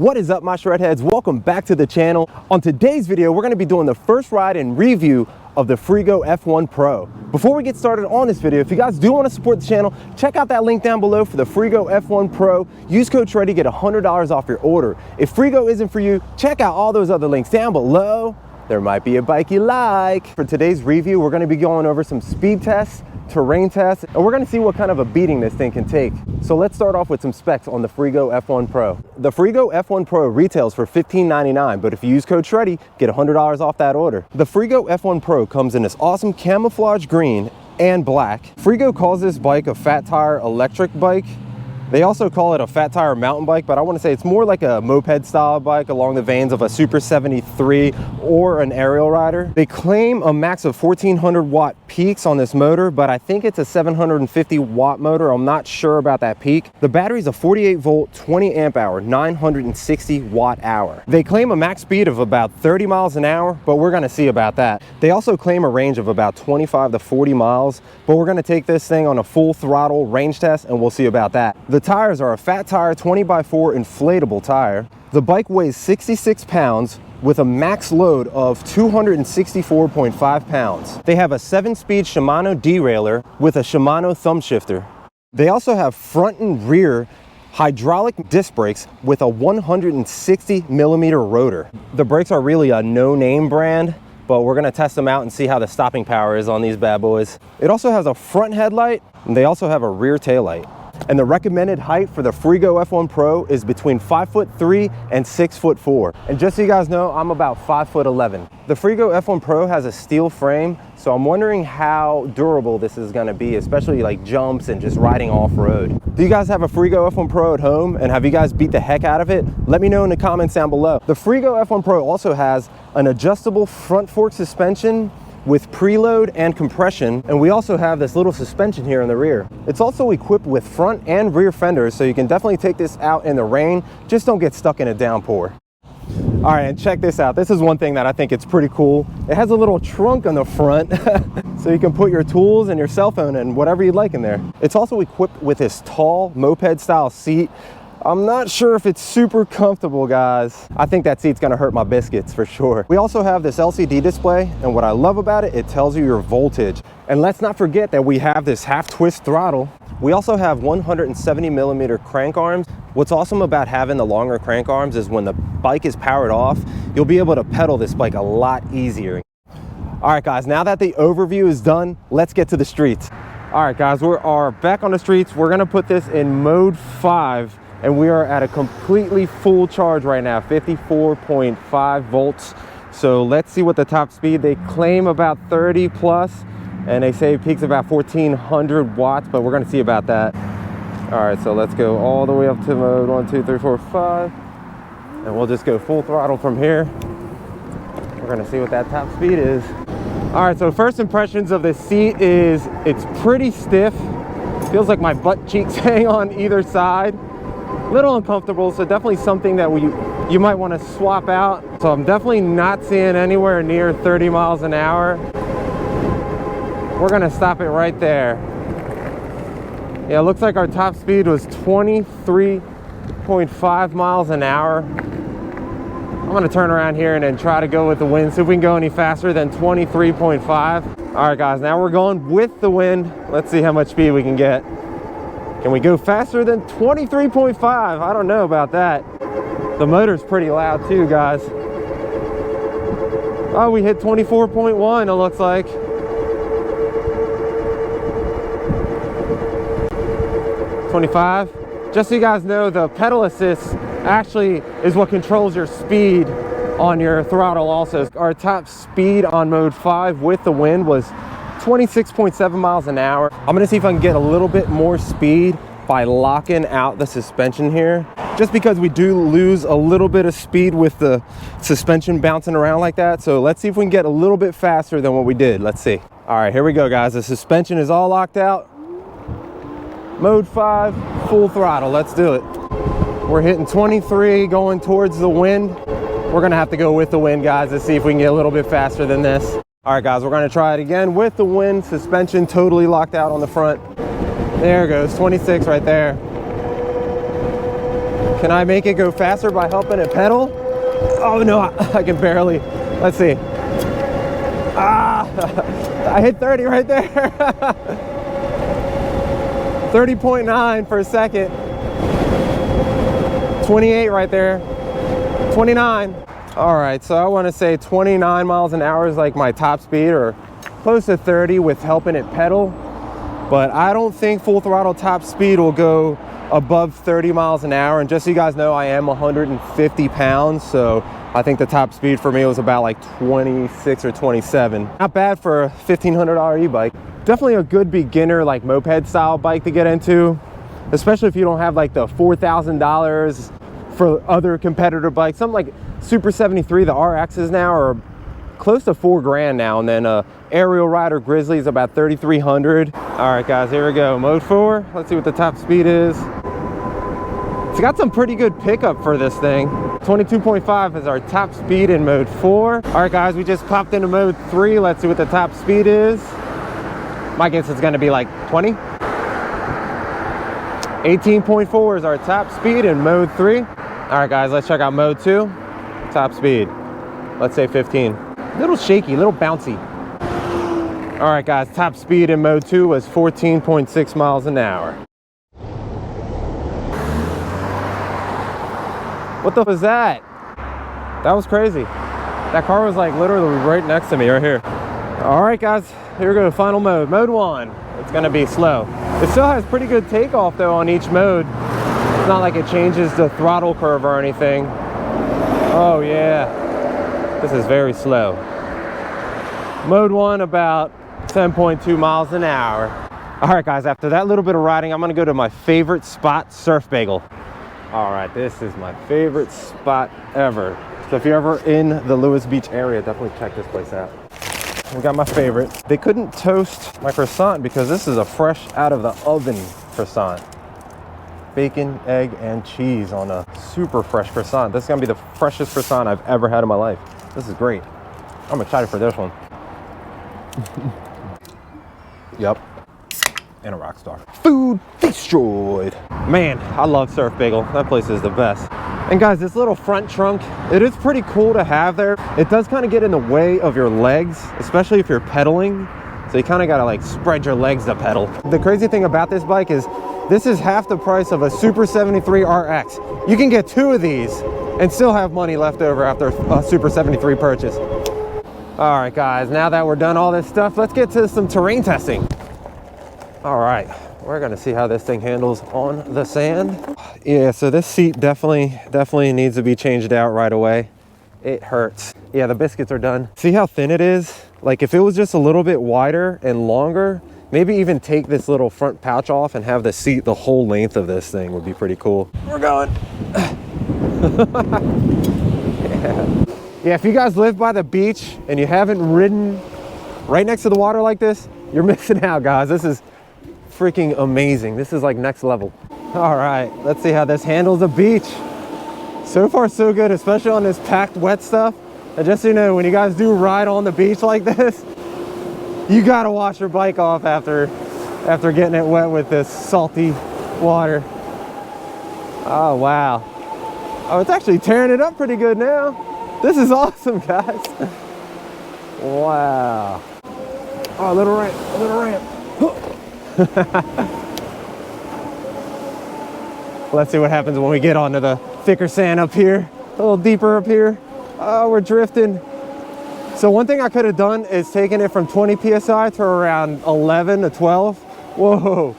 What is up, my shredheads? Welcome back to the channel. On today's video, we're going to be doing the first ride and review of the Freego F1 Pro. Before we get started on this video, if you guys do want to support the channel, check out that link down below for the Freego F1 Pro. Use code SHREDDY, get $100 off your order. If Freego isn't for you, check out all those other links down below. There might be a bike you like. For today's review, we're going to be going over some speed tests, terrain tests, and we're going to see what kind of a beating this thing can take. So let's start off with some specs on the Freego F1 Pro. The Freego F1 Pro retails for $15.99, but if you use code SHREDDY, get $100 off that order. The Freego F1 Pro comes in this awesome camouflage green and black. Freego calls this bike a fat tire electric bike. They also call it a fat tire mountain bike, but I want to say it's more like a moped style bike along the veins of a Super 73 or an aerial rider. They claim a max of 1400 watt peaks on this motor, but I think it's a 750 watt motor. I'm not sure about that peak. The battery's a 48 volt, 20 amp hour, 960 watt hour. They claim a max speed of about 30 miles an hour, but we're going to see about that. They also claim a range of about 25 to 40 miles, but we're going to take this thing on a full throttle range test and we'll see about that. The tires are a fat tire 20x4 inflatable tire. The bike weighs 66 pounds with a max load of 264.5 pounds. They have a 7-speed Shimano derailleur with a Shimano thumb shifter. They also have front and rear hydraulic disc brakes with a 160 millimeter rotor. The brakes are really a no-name brand, but we're gonna test them out and see how the stopping power is on these bad boys. It also has a front headlight, and they also have a rear taillight. And the recommended height for the Freego F1 Pro is between 5'3" and 6'4". And just so you guys know, I'm about 5'11". The Freego F1 Pro has a steel frame, so I'm wondering how durable this is gonna be, especially like jumps and just riding off-road. Do you guys have a Freego F1 Pro at home, and have you guys beat the heck out of it? Let me know in the comments down below. The Freego F1 Pro also has an adjustable front fork suspension with preload and compression, and we also have this little suspension here in the rear. It's also equipped with front and rear fenders, so you can definitely take this out in the rain. Just don't get stuck in a downpour. All right, and check this out. This is one thing that I think it's pretty cool. It has a little trunk on the front, so you can put your tools and your cell phone and whatever you'd like in there. It's also equipped with this tall moped style seat. I'm not sure if it's super comfortable, guys. I think that seat's gonna hurt my biscuits for sure. We also have this LCD display, and what I love about it, it tells you your voltage. And let's not forget that we have this half twist throttle. We also have 170 millimeter crank arms. What's awesome about having the longer crank arms is when the bike is powered off, you'll be able to pedal this bike a lot easier. All right, guys, now that the overview is done, let's get to the streets. All right, guys, we are back on the streets. We're gonna put this in mode 5. And we are at a completely full charge right now, 54.5 volts. So let's see what the top speed. They claim about 30 plus, and they say it peaks about 1400 watts, but we're gonna see about that. All right, so let's go all the way up to mode 1, 2, 3, 4, 5. And we'll just go full throttle from here. We're gonna see what that top speed is. All right, so first impressions of this seat is it's pretty stiff. Feels like my butt cheeks hang on either side. Little uncomfortable, so definitely something that you might want to swap out. So I'm definitely not seeing anywhere near 30 miles an hour. We're gonna stop it right there. Yeah, it looks like our top speed was 23.5 miles an hour. I'm gonna turn around here and then try to go with the wind, see if we can go any faster than 23.5. All right, guys, now we're going with the wind. Let's see how much speed we can get. Can we go faster than 23.5? I don't know about that. The motor's pretty loud too, guys. Oh, we hit 24.1, it looks like. 25. Just so you guys know, the pedal assist actually is what controls your speed on your throttle also. Our top speed on mode 5 with the wind was 26.7 miles an hour. I'm gonna see if I can get a little bit more speed by locking out the suspension here, just because we do lose a little bit of speed with the suspension bouncing around like that. So let's see if we can get a little bit faster than what we did. Let's see. All right, here we go, guys. The suspension is all locked out. Mode 5, full throttle. Let's do it. We're hitting 23, going towards the wind. We're gonna have to go with the wind, guys, to see if we can get a little bit faster than this. All right, guys, we're gonna try it again with the wind. Suspension totally locked out on the front. There it goes, 26 right there. Can I make it go faster by helping it pedal? Oh no, I can barely. Let's see. Ah, I hit 30 right there. 30.9 for a second. 28 right there. 29. All right, so I want to say 29 miles an hour is like my top speed, or close to 30 with helping it pedal. But I don't think full throttle top speed will go above 30 miles an hour. And just so you guys know, I am 150 pounds, so I think the top speed for me was about like 26 or 27. Not bad for a $1,500 e-bike. Definitely a good beginner like moped style bike to get into, especially if you don't have like the $4,000 for other competitor bikes. Something like Super 73, the RXs now are close to $4 grand now, and then Aerial Rider Grizzly is about 3,300. All right guys, here we go, mode 4. Let's see what the top speed is. It's got some pretty good pickup for this thing. 22.5 is our top speed in mode 4. All right guys, we just popped into mode 3. Let's see what the top speed is. My guess is gonna be like 20. 18.4 is our top speed in mode 3. All right guys, let's check out mode 2. Top speed, let's say 15. A little shaky, a little bouncy. All right guys, top speed in mode 2 was 14.6 miles an hour. What the was that? That was crazy. That car was like literally right next to me right here. All right guys, here we go, final mode, mode 1. It's gonna be slow. It still has pretty good takeoff though on each mode. It's not like it changes the throttle curve or anything. Oh yeah, this is very slow. Mode 1 about 10.2 miles an hour. All right guys, after that little bit of riding, I'm gonna go to my favorite spot, Surf Bagel. All right, this is my favorite spot ever. So if you're ever in the Lewis Beach area, definitely check this place out. We got my favorite. They couldn't toast my croissant because this is a fresh out of the oven croissant. Bacon, egg, and cheese on a super fresh croissant. This is gonna be the freshest croissant I've ever had in my life. This is great. I'm excited for this one. Yep. And a rock star. Food destroyed. Man, I love Surf Bagel. That place is the best. And guys, this little front trunk, it is pretty cool to have there. It does kind of get in the way of your legs, especially if you're pedaling. So you kind of got to like spread your legs to pedal. The crazy thing about this bike is this is half the price of a Super 73 RX. You can get 2 of these and still have money left over after a Super 73 purchase. All right guys, now that we're done all this stuff, let's get to some terrain testing. All right, we're gonna see how this thing handles on the sand. Yeah, so this seat definitely needs to be changed out right away. It hurts. Yeah, the biscuits are done. See how thin it is? Like if it was just a little bit wider and longer, maybe even take this little front pouch off and have the seat the whole length of this thing would be pretty cool. We're going. Yeah, if you guys live by the beach and you haven't ridden right next to the water like this, you're missing out, guys. This is freaking amazing. This is like next level. All right, let's see how this handles the beach. So far so good, especially on this packed wet stuff. And just so you know, when you guys do ride on the beach like this, you gotta wash your bike off after getting it wet with this salty water. Oh wow. Oh, it's actually tearing it up pretty good now. This is awesome, guys. Wow. Oh, a little ramp, a little ramp. Let's see what happens when we get onto the thicker sand up here, a little deeper up here. Oh, we're drifting. So one thing I could have done is taken it from 20 PSI to around 11 to 12. Whoa.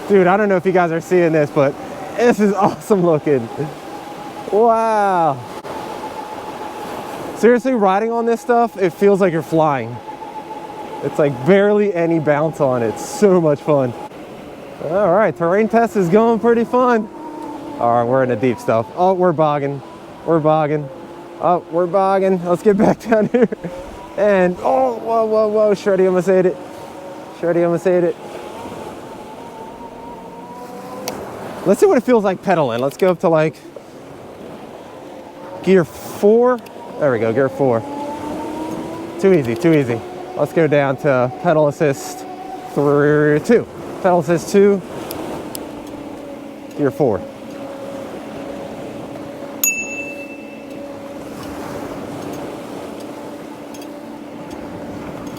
Dude, I don't know if you guys are seeing this, but this is awesome looking. Wow. Seriously, riding on this stuff, it feels like you're flying. It's like barely any bounce on it. It's so much fun. All right, terrain test is going pretty fun. All right, we're in the deep stuff. Oh, we're bogging. We're bogging. Oh, we're bogging. Let's get back down here. And, oh, whoa, whoa, whoa. Shreddy almost ate it. Shreddy almost ate it. Let's see what it feels like pedaling. Let's go up to like gear 4. There we go, gear 4. Too easy, too easy. Let's go down to pedal assist 2. Pedal assist 2, gear 4.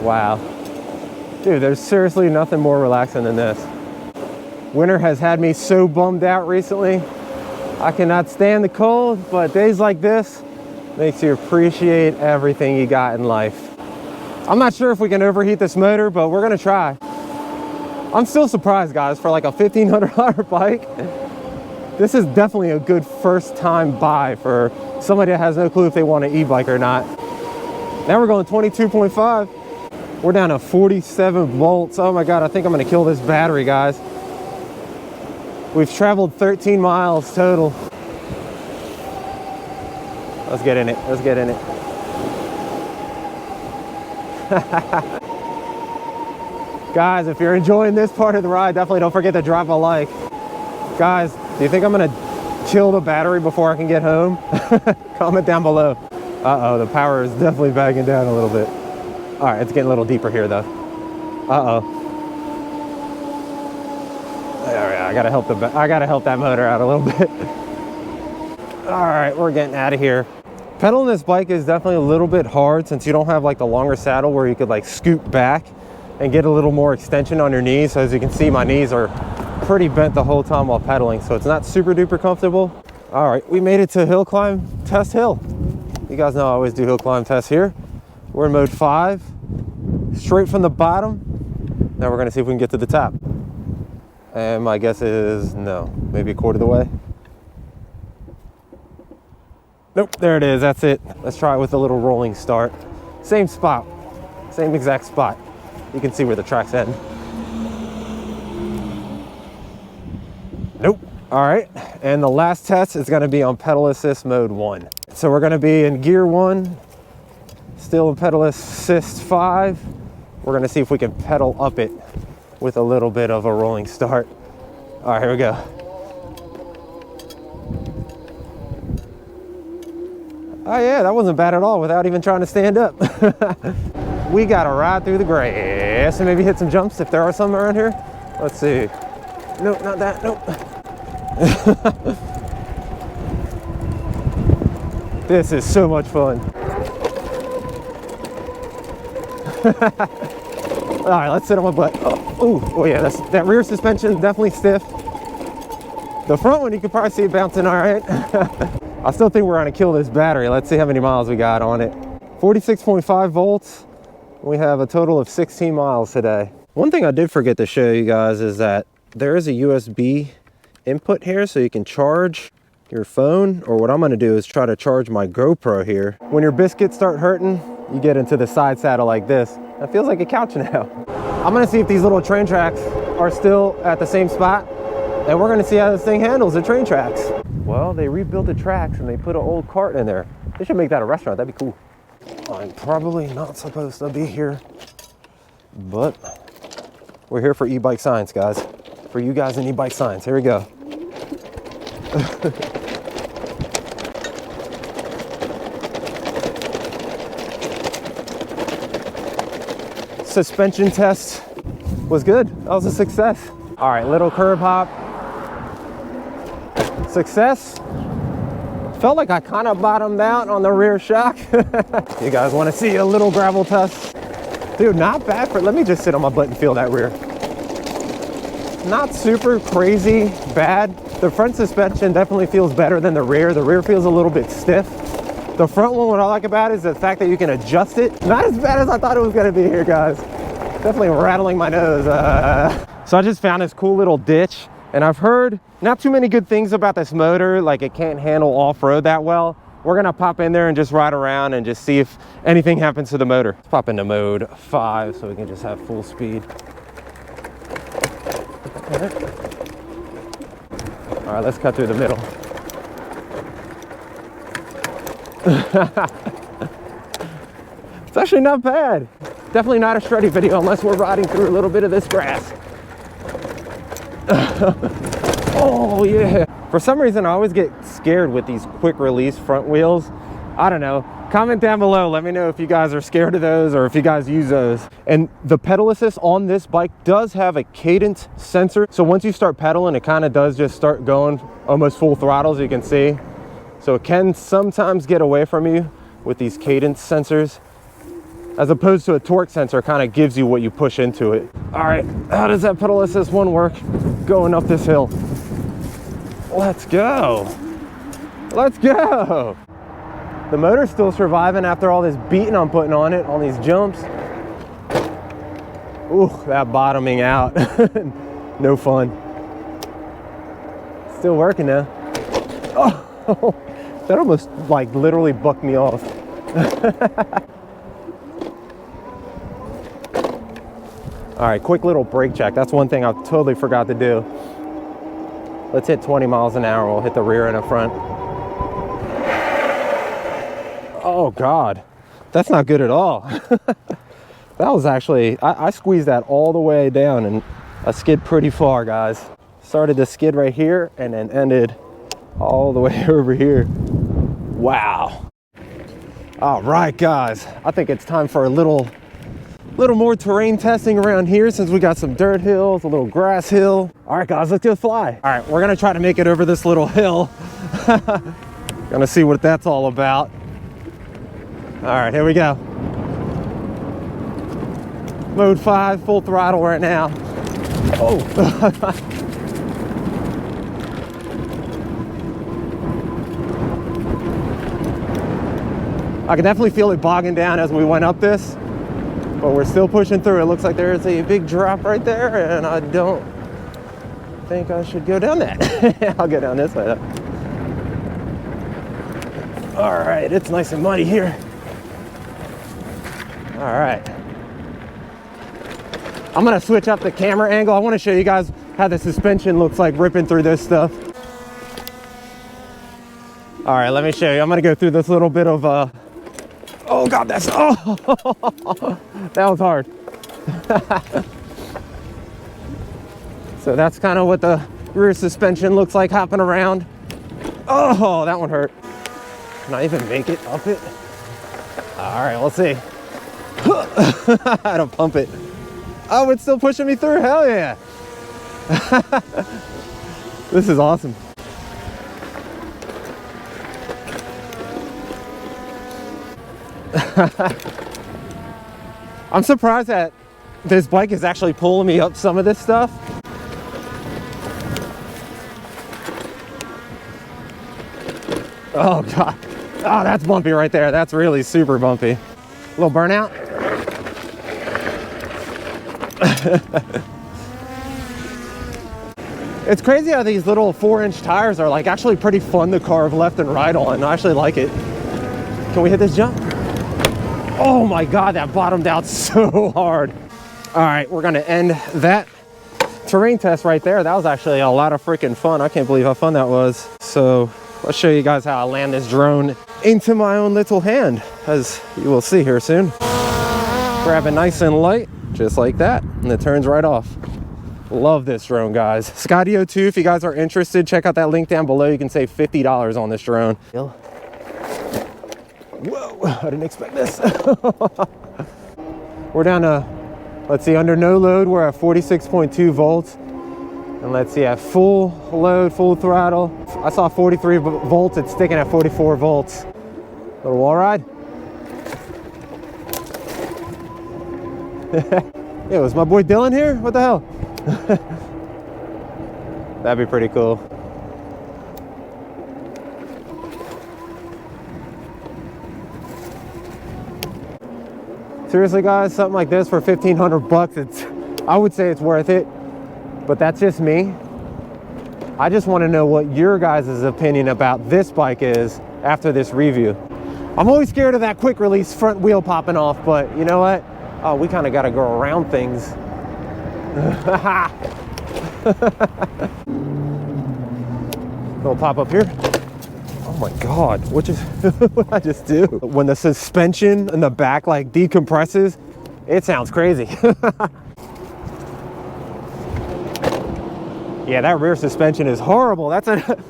Wow. Dude, there's seriously nothing more relaxing than this. Winter has had me so bummed out recently. I cannot stand the cold, but days like this makes you appreciate everything you got in life. I'm not sure if we can overheat this motor, but we're gonna try. I'm still surprised, guys, for like a $1,500 bike. This is definitely a good first time buy for somebody that has no clue if they want an e-bike or not. Now we're going 22.5. We're down to 47 volts. Oh my God, I think I'm gonna kill this battery, guys. We've traveled 13 miles total. Let's get in it, let's get in it. Guys, if you're enjoying this part of the ride, definitely don't forget to drop a like. Guys, do you think I'm gonna kill the battery before I can get home? Comment down below. Uh-oh, the power is definitely bagging down a little bit. All right, it's getting a little deeper here though. Uh-oh. All right, I gotta help that motor out a little bit. All right, we're getting out of here. Pedaling this bike is definitely a little bit hard since you don't have like the longer saddle where you could like scoot back and get a little more extension on your knees. So as you can see, my knees are pretty bent the whole time while pedaling, so it's not super duper comfortable. All right, we made it to hill climb test hill. You guys know I always do hill climb tests here. We're in mode 5, straight from the bottom. Now we're gonna see if we can get to the top. And my guess is no, maybe a quarter of the way. Nope, there it is, that's it. Let's try it with a little rolling start. Same spot, same exact spot. You can see where the track's end. Nope. All right, and the last test is gonna be on pedal assist mode 1. So we're gonna be in gear 1, still in pedal assist 5. We're gonna see if we can pedal up it with a little bit of a rolling start. All right, here we go. Oh yeah, that wasn't bad at all without even trying to stand up. We gotta ride through the grass and maybe hit some jumps if there are some around here. Let's see. Nope, not that, nope. This is so much fun. All right, let's sit on my butt. Oh yeah, that rear suspension definitely stiff. The front one, you can probably see it bouncing all right. I still think we're gonna kill this battery. Let's see how many miles we got on it. 46.5 volts. We have a total of 16 miles today. One thing I did forget to show you guys is that there is a USB input here so you can charge your phone, or what I'm gonna do is try to charge my GoPro here. When your biscuits start hurting, you get into the side saddle like this. It feels like a couch now. I'm gonna see if these little train tracks are still at the same spot, and we're gonna see how this thing handles the train tracks. Well, they rebuilt the tracks and they put an old cart in there. They should make that a restaurant, that'd be cool. I'm probably not supposed to be here, but we're here for e-bike science, guys. For you guys in e-bike science, here we go. Suspension test was good, that was a success. All right, little curb hop. Success. Felt like I kind of bottomed out on the rear shock. You guys want to see a little gravel test? Dude, not bad for, let me just sit on my butt and feel that rear. Not super crazy bad. The front suspension definitely feels better than the rear. The rear feels a little bit stiff. The front one, what I like about it is the fact that you can adjust it. Not as bad as I thought it was gonna be here, guys. Definitely rattling my nose. So I just found this cool little ditch, and I've heard not too many good things about this motor, like it can't handle off-road that well. We're gonna pop in there and just ride around and just see if anything happens to the motor. Let's pop into mode 5 so we can just have full speed. All right, let's cut through the middle. It's actually not bad. Definitely not a shreddy video unless we're riding through a little bit of this grass. Oh yeah. For some reason, I always get scared with these quick release front wheels. I don't know. Comment down below. Let me know if you guys are scared of those or if you guys use those. And the pedal assist on this bike does have a cadence sensor. So once you start pedaling, it kind of does just start going almost full throttle, as you can see. So it can sometimes get away from you with these cadence sensors. as opposed to a torque sensor, kind of gives you what you push into it. All right, how does that pedal assist one work going up this hill? Let's go. Let's go. The motor's still surviving after all this beating I'm putting on it, on these jumps. Ooh, that bottoming out. No fun. Still working now. Oh, that almost like literally bucked me off. All right, quick little brake check. That's one thing I totally forgot to do. Let's hit 20 miles an hour. We'll hit the rear and the front. Oh God, that's not good at all. That was actually, I squeezed that all the way down and I skid pretty far, guys. Started to skid right here and then ended all the way over here. Wow. All right, guys, I think it's time for a little more terrain testing around here, since we got some dirt hills, a little grass hill. All right, guys, let's do a fly. All right, we're gonna try to make it over this little hill. Gonna see what that's all about. All right, here we go. Mode 5, full throttle right now. Oh. I can definitely feel it bogging down as we went up this, but we're still pushing through. It looks like there's a big drop right there, and I don't think I should go down that. I'll go down this way though. All right, it's nice and muddy here. All right. I'm gonna switch up the camera angle. I wanna show you guys how the suspension looks like ripping through this stuff. All right, let me show you. I'm gonna go through this little bit of, oh God, that's, oh, that was hard. So that's kind of what the rear suspension looks like hopping around. Oh, that one hurt. Can I even make it up it? All right, let's see. I had to pump it. Oh, it's still pushing me through, hell yeah. This is awesome. I'm surprised that this bike is actually pulling me up some of this stuff. Oh God, oh, that's bumpy right there. That's really super bumpy. A little burnout. It's crazy how these little 4-inch tires are like actually pretty fun to carve left and right on. I actually like it. Can we hit this jump? Oh my God, that bottomed out so hard. All right, we're gonna end that terrain test right there. That was actually a lot of freaking fun. I can't believe how fun that was. So let's show you guys how I land this drone into my own little hand, as you will see here soon. Grab it nice and light, just like that, and it turns right off. Love this drone, guys. Skydio2, if you guys are interested, check out that link down below. You can save $50 on this drone. Whoa, I didn't expect this. We're down to, let's see, under no load, we're at 46.2 volts. And let's see, at full load, full throttle, I saw 43 volts, it's sticking at 44 volts. Little wall ride. Yeah, was my boy Dylan here? What the hell? That'd be pretty cool. Seriously, guys, something like this for 1,500 bucks, I would say it's worth it, but that's just me. I just want to know what your guys' opinion about this bike is after this review. I'm always scared of that quick release front wheel popping off, but you know what? Oh, we kind of got to go around things. Little pop up here. Oh my God, what did I just do? When the suspension in the back like decompresses, it sounds crazy. Yeah, that rear suspension is horrible. That's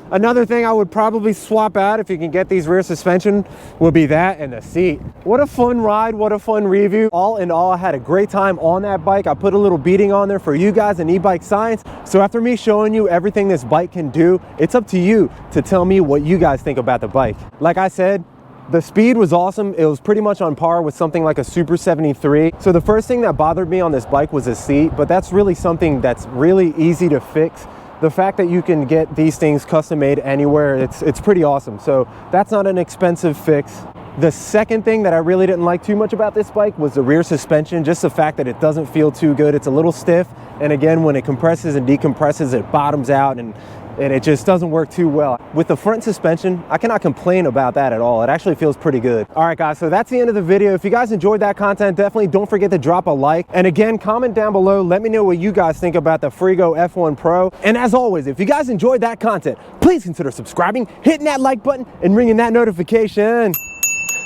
another thing I would probably swap out if you can get these rear suspension, would be that and the seat. What a fun ride, what a fun review. All in all, I had a great time on that bike. I put a little beating on there for you guys in e-bike science. So after me showing you everything this bike can do, it's up to you to tell me what you guys think about the bike. Like I said, The speed was awesome. It was pretty much on par with something like a Super 73. So the first thing that bothered me on this bike was the seat, but that's really something that's really easy to fix. The fact that you can get these things custom made anywhere, it's pretty awesome. So that's not an expensive fix. The second thing that I really didn't like too much about this bike was the rear suspension, just the fact that it doesn't feel too good. It's a little stiff, and again, when it compresses and decompresses, it bottoms out and it just doesn't work too well. With the front suspension, I cannot complain about that at all. It actually feels pretty good. All right, guys, so that's the end of the video. If you guys enjoyed that content, definitely don't forget to drop a like. And again, comment down below. Let me know what you guys think about the Freego F1 Pro. And as always, if you guys enjoyed that content, please consider subscribing, hitting that like button, and ringing that notification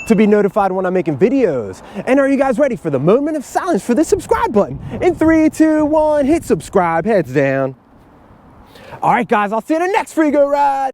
to be notified when I'm making videos. And are you guys ready for the moment of silence for the subscribe button? In 3, 2, 1, hit subscribe, heads down. All right, guys, I'll see you in the next Freego ride.